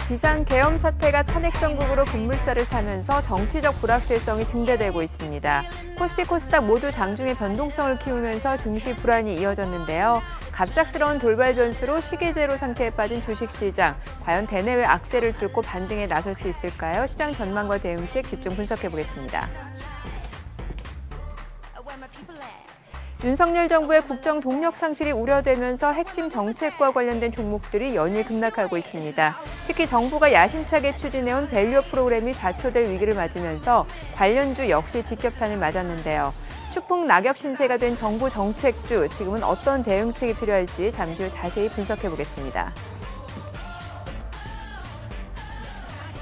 비상계엄 사태가 탄핵 정국으로 급물살을 타면서 정치적 불확실성이 증대되고 있습니다. 코스피, 코스닥 모두 장중에 변동성을 키우면서 증시 불안이 이어졌는데요. 갑작스러운 돌발 변수로 시기제로 상태에 빠진 주식시장. 과연 대내외 악재를 뚫고 반등에 나설 수 있을까요? 시장 전망과 대응책 집중 분석해보겠습니다. 윤석열 정부의 국정 동력 상실이 우려되면서 핵심 정책과 관련된 종목들이 연일 급락하고 있습니다. 특히 정부가 야심차게 추진해온 밸류 프로그램이 좌초될 위기를 맞으면서 관련주 역시 직격탄을 맞았는데요. 추풍 낙엽 신세가 된 정부 정책주, 지금은 어떤 대응책이 필요할지 잠시 후 자세히 분석해보겠습니다.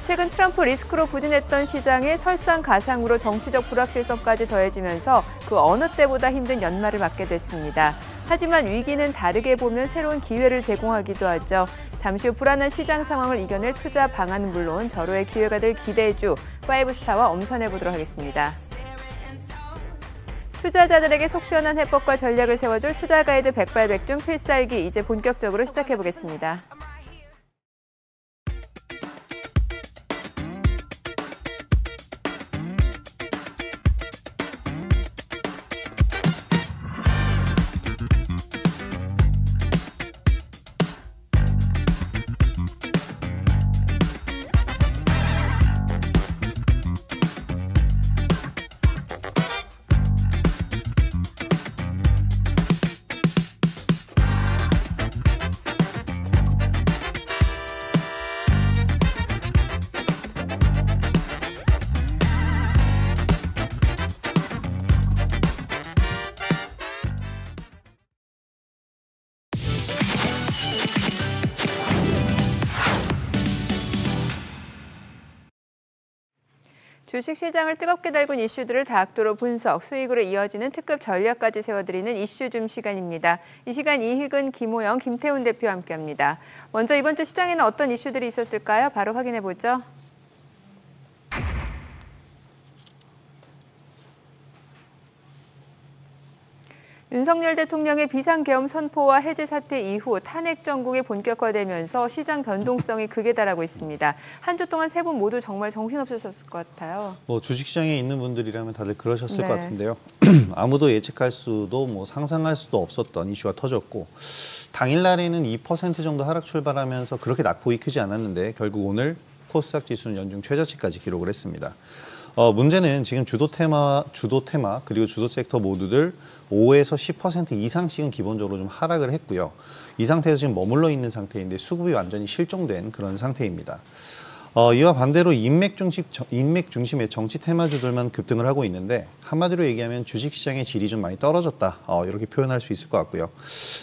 최근 트럼프 리스크로 부진했던 시장에 설상가상으로 정치적 불확실성까지 더해지면서 그 어느 때보다 힘든 연말을 맞게 됐습니다. 하지만 위기는 다르게 보면 새로운 기회를 제공하기도 하죠. 잠시 후 불안한 시장 상황을 이겨낼 투자 방안은 물론 절호의 기회가 될 기대주, 파이브스타와 엄선해보도록 하겠습니다. 투자자들에게 속 시원한 해법과 전략을 세워줄 투자 가이드 백발백중 필살기, 이제 본격적으로 시작해보겠습니다. 주식시장을 뜨겁게 달군 이슈들을 다각도로 분석, 수익으로 이어지는 특급 전략까지 세워드리는 이슈줌 시간입니다. 이 시간 이희근, 김호영, 김태훈 대표와 함께합니다. 먼저 이번 주 시장에는 어떤 이슈들이 있었을까요? 바로 확인해보죠. 윤석열 대통령의 비상계엄 선포와 해제 사태 이후 탄핵 정국이 본격화되면서 시장 변동성이 극에 달하고 있습니다. 한 주 동안 세 분 모두 정말 정신없으셨을 것 같아요. 주식시장에 있는 분들이라면 다들 그러셨을 것 같은데요. 아무도 예측할 수도 상상할 수도 없었던 이슈가 터졌고, 당일날에는 2% 정도 하락 출발하면서 그렇게 낙폭이 크지 않았는데 결국 오늘 코스닥 지수는 연중 최저치까지 기록을 했습니다. 문제는 지금 주도 테마 그리고 주도 섹터 모두들 5에서 10% 이상씩은 기본적으로 좀 하락을 했고요. 이 상태에서 지금 머물러 있는 상태인데 수급이 완전히 실종된 그런 상태입니다. 이와 반대로 인맥 중심의 정치 테마주들만 급등을 하고 있는데, 한마디로 얘기하면 주식시장의 질이 좀 많이 떨어졌다, 이렇게 표현할 수 있을 것 같고요.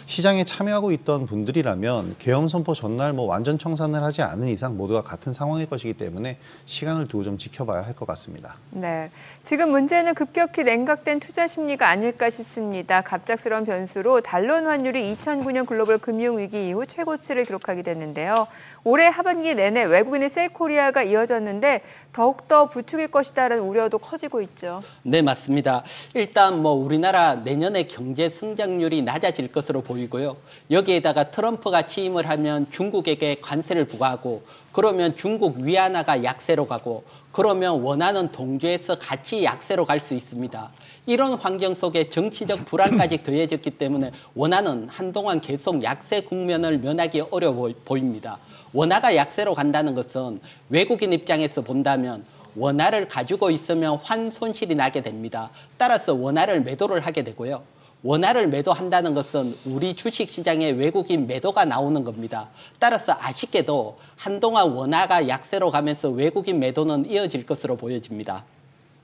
시장에 참여하고 있던 분들이라면 계엄 선포 전날 완전 청산을 하지 않은 이상 모두가 같은 상황일 것이기 때문에 시간을 두고 좀 지켜봐야 할 것 같습니다. 네, 지금 문제는 급격히 냉각된 투자 심리가 아닐까 싶습니다. 갑작스러운 변수로 달러 환율이 2009년 글로벌 금융위기 이후 최고치를 기록하게 됐는데요. 올해 하반기 내내 외국인의 셀코리아가 이어졌는데 더욱더 부추길 것이다라는 우려도 커지고 있죠. 네, 맞습니다. 일단 우리나라 내년에 경제 성장률이 낮아질 것으로 보이고요. 여기에다가 트럼프가 취임을 하면 중국에게 관세를 부과하고, 그러면 중국 위안화가 약세로 가고, 그러면 원화는 동조해서 같이 약세로 갈 수 있습니다. 이런 환경 속에 정치적 불안까지 더해졌기 때문에 원화는 한동안 계속 약세 국면을 면하기 어려워 보입니다. 원화가 약세로 간다는 것은 외국인 입장에서 본다면 원화를 가지고 있으면 환 손실이 나게 됩니다. 따라서 원화를 매도를 하게 되고요. 원화를 매도한다는 것은 우리 주식시장에 외국인 매도가 나오는 겁니다. 따라서 아쉽게도 한동안 원화가 약세로 가면서 외국인 매도는 이어질 것으로 보여집니다.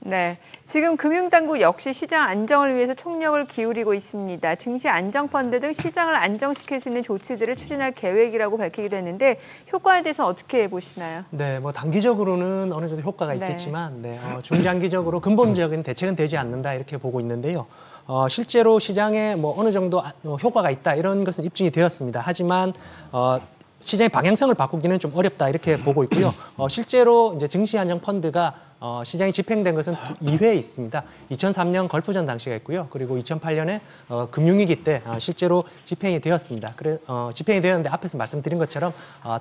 네, 지금 금융당국 역시 시장 안정을 위해서 총력을 기울이고 있습니다. 증시 안정펀드 등 시장을 안정시킬 수 있는 조치들을 추진할 계획이라고 밝히기도 했는데, 효과에 대해서는 어떻게 보시나요? 네, 단기적으로는 어느 정도 효과가 있겠지만 중장기적으로 근본적인 대책은 되지 않는다, 이렇게 보고 있는데요. 실제로 시장에 어느 정도 효과가 있다, 이런 것은 입증이 되었습니다. 하지만 시장의 방향성을 바꾸기는 좀 어렵다, 이렇게 보고 있고요. 실제로 이제 증시안정펀드가 시장이 집행된 것은 2회 있습니다. 2003년 걸프전 당시가 있고요. 그리고 2008년에 금융위기 때 실제로 집행이 되었습니다. 집행이 되었는데 앞에서 말씀드린 것처럼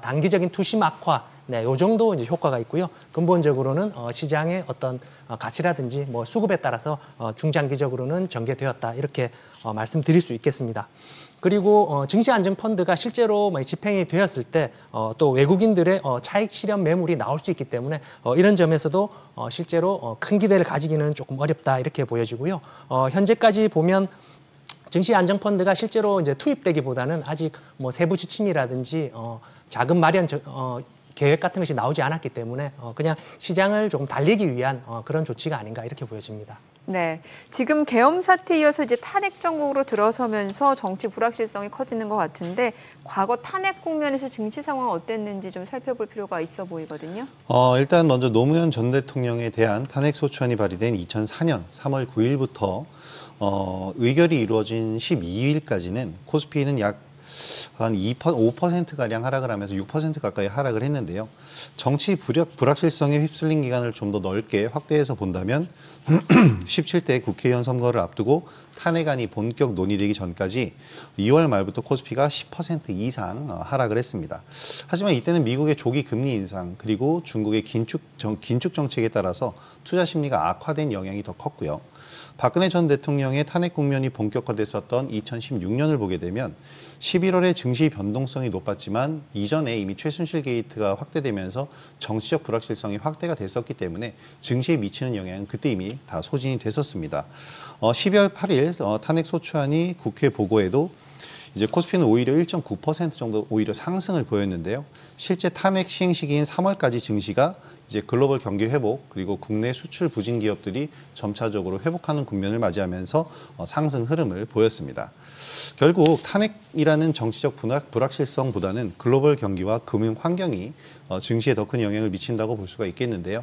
단기적인 투심 악화, 네, 요 정도 이제 효과가 있고요. 근본적으로는 시장의 어떤 가치라든지 뭐 수급에 따라서 중장기적으로는 전개되었다 이렇게 말씀드릴 수 있겠습니다. 그리고 증시안정펀드가 실제로 집행이 되었을 때 또 외국인들의 차익 실현 매물이 나올 수 있기 때문에 이런 점에서도 실제로 큰 기대를 가지기는 조금 어렵다 이렇게 보여지고요. 현재까지 보면 증시안정펀드가 실제로 이제 투입되기보다는 아직 뭐 세부 지침이라든지 자금 마련 계획 같은 것이 나오지 않았기 때문에 그냥 시장을 조금 달리기 위한 그런 조치가 아닌가 이렇게 보여집니다. 네, 지금 계엄 사태에 이어서 이제 탄핵 정국으로 들어서면서 정치 불확실성이 커지는 것 같은데 과거 탄핵 국면에서 증시 상황 어땠는지 좀 살펴볼 필요가 있어 보이거든요. 일단 먼저 노무현 전 대통령에 대한 탄핵 소추안이 발의된 2004년 3월 9일부터 의결이 이루어진 12일까지는 코스피는 약 한 5%가량 하락을 하면서 6% 가까이 하락을 했는데요. 정치 불확실성에 휩쓸린 기간을 좀 더 넓게 확대해서 본다면 17대 국회의원 선거를 앞두고 탄핵안이 본격 논의되기 전까지 2월 말부터 코스피가 10% 이상 하락을 했습니다. 하지만 이때는 미국의 조기 금리 인상 그리고 중국의 긴축 정책에 따라서 투자 심리가 악화된 영향이 더 컸고요. 박근혜 전 대통령의 탄핵 국면이 본격화됐었던 2016년을 보게 되면 11월에 증시 변동성이 높았지만 이전에 이미 최순실 게이트가 확대되면서 정치적 불확실성이 확대가 됐었기 때문에 증시에 미치는 영향은 그때 이미 다 소진이 됐었습니다. 12월 8일 탄핵 소추안이 국회 보고에도 이제 코스피는 오히려 1.9% 정도 오히려 상승을 보였는데요. 실제 탄핵 시행 시기인 3월까지 증시가 이제 글로벌 경기 회복 그리고 국내 수출 부진 기업들이 점차적으로 회복하는 국면을 맞이하면서 상승 흐름을 보였습니다. 결국 탄핵이라는 정치적 불확실성보다는 글로벌 경기와 금융 환경이 증시에 더 큰 영향을 미친다고 볼 수가 있겠는데요.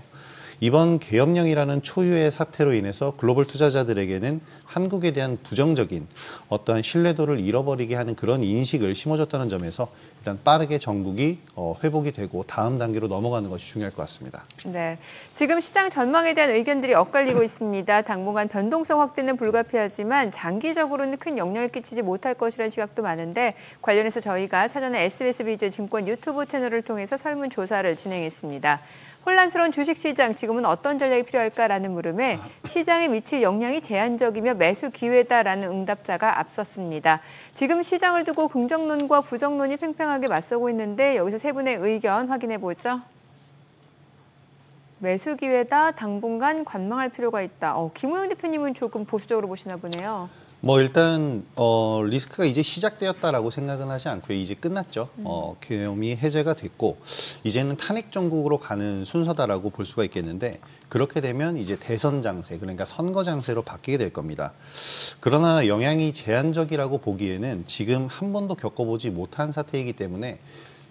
이번 계엄령이라는 초유의 사태로 인해서 글로벌 투자자들에게는 한국에 대한 부정적인 어떠한 신뢰도를 잃어버리게 하는 그런 인식을 심어줬다는 점에서 일단 빠르게 전국이 회복이 되고 다음 단계로 넘어가는 것이 중요할 것 같습니다. 네, 지금 시장 전망에 대한 의견들이 엇갈리고 있습니다. 당분간 변동성 확대는 불가피하지만 장기적으로는 큰 영향을 끼치지 못할 것이라는 시각도 많은데 관련해서 저희가 사전에 SBS 비즈 증권 유튜브 채널을 통해서 설문조사를 진행했습니다. 혼란스러운 주식시장, 지금은 어떤 전략이 필요할까라는 물음에 시장에 미칠 영향이 제한적이며 매수 기회다라는 응답자가 앞섰습니다. 지금 시장을 두고 긍정론과 부정론이 팽팽하게 맞서고 있는데 여기서 세 분의 의견 확인해 보죠. 매수 기회다, 당분간 관망할 필요가 있다. 김우영 대표님은 조금 보수적으로 보시나 보네요. 일단 리스크가 이제 시작되었다라고 생각은 하지 않고요. 이제 끝났죠. 계엄이 해제가 됐고 이제는 탄핵 정국으로 가는 순서다라고 볼 수가 있겠는데 그렇게 되면 이제 대선 장세 그러니까 선거 장세로 바뀌게 될 겁니다. 그러나 영향이 제한적이라고 보기에는 지금 한 번도 겪어보지 못한 사태이기 때문에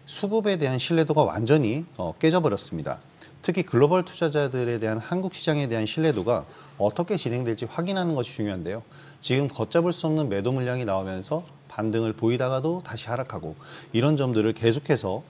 수급에 대한 신뢰도가 완전히 깨져버렸습니다. 특히 글로벌 투자자들에 대한 한국 시장에 대한 신뢰도가 어떻게 진행될지 확인하는 것이 중요한데요. 지금 걷잡을 수 없는 매도 물량이 나오면서 반등을 보이다가도 다시 하락하고 이런 점들을 계속해서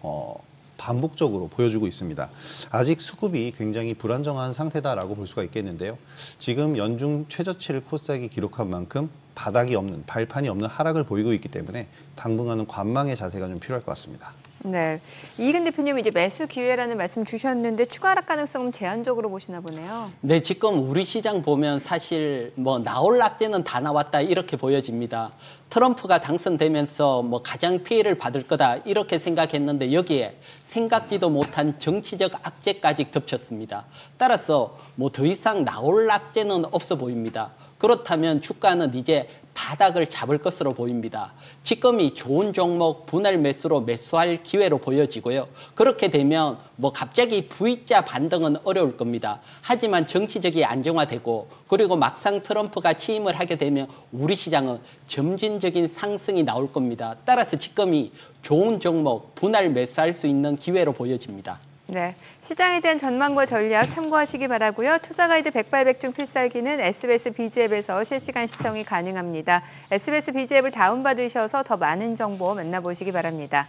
반복적으로 보여주고 있습니다. 아직 수급이 굉장히 불안정한 상태다라고 볼 수가 있겠는데요. 지금 연중 최저치를 코스닥이 기록한 만큼 바닥이 없는, 발판이 없는 하락을 보이고 있기 때문에 당분간은 관망의 자세가 좀 필요할 것 같습니다. 네, 이익은 대표님은 이제 매수 기회라는 말씀 주셨는데 추가 하락 가능성은 제한적으로 보시나 보네요. 네, 지금 우리 시장 보면 사실 나올 낙제는 다 나왔다 이렇게 보여집니다. 트럼프가 당선되면서 가장 피해를 받을 거다 이렇게 생각했는데 여기에 생각지도 못한 정치적 악재까지 덮쳤습니다. 따라서 더 이상 나올 낙제는 없어 보입니다. 그렇다면 주가는 이제 바닥을 잡을 것으로 보입니다. 지금이 좋은 종목 분할 매수로 매수할 기회로 보여지고요. 그렇게 되면 갑자기 V자 반등은 어려울 겁니다. 하지만 정치적이 안정화되고 그리고 막상 트럼프가 취임을 하게 되면 우리 시장은 점진적인 상승이 나올 겁니다. 따라서 지금이 좋은 종목 분할 매수할 수 있는 기회로 보여집니다. 네, 시장에 대한 전망과 전략 참고하시기 바라고요. 투자 가이드 백발백중 필살기는 SBS 비즈 앱에서 실시간 시청이 가능합니다. SBS 비즈 앱을 다운받으셔서 더 많은 정보 만나보시기 바랍니다.